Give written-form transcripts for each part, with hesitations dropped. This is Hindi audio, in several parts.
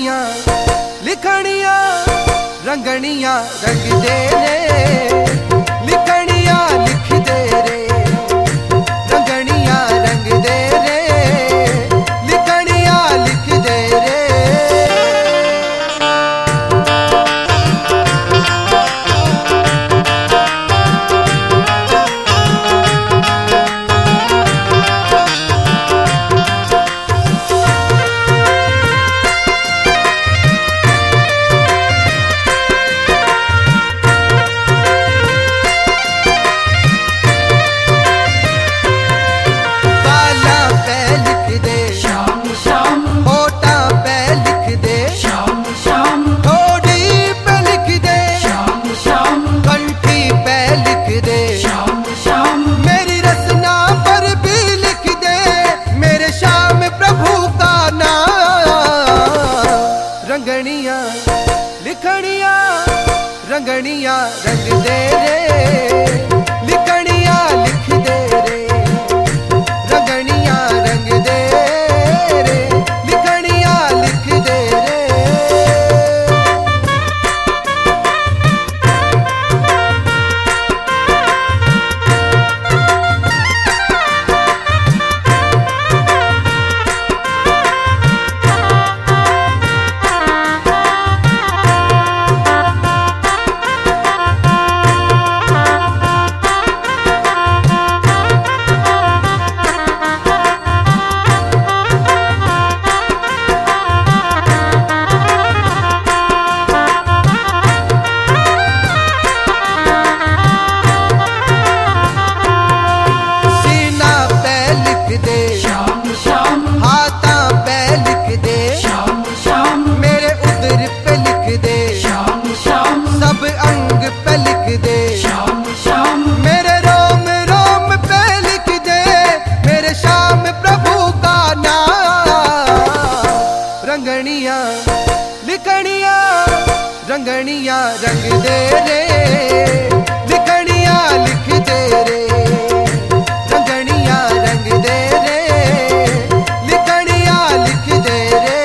रंगणिया लिखणिया रंगणिया रंग दे रे, लिखणिया लिख दे रे, रंगणिया रंग दे रे, लिखणिया लिख दे रे। रंगणिया लिखणिया रंगणिया रंग दे रे, लिखणिया लिख दे रे, रंगणिया रंग दे रे, लिखणिया लिख दे रे। मेरे रोम रोम पे लिख दे, मेरे श्याम प्रभु का नाम। रंगणिया लिखणिया रंगणिया रंग दे रे, लिखणिया लिख दे रे, रंगणिया रंग दे रे, लिखणिया लिख दे रे।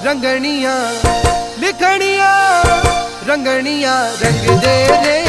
रंगणिया लिखणिया रंगणिया रंग दे रे,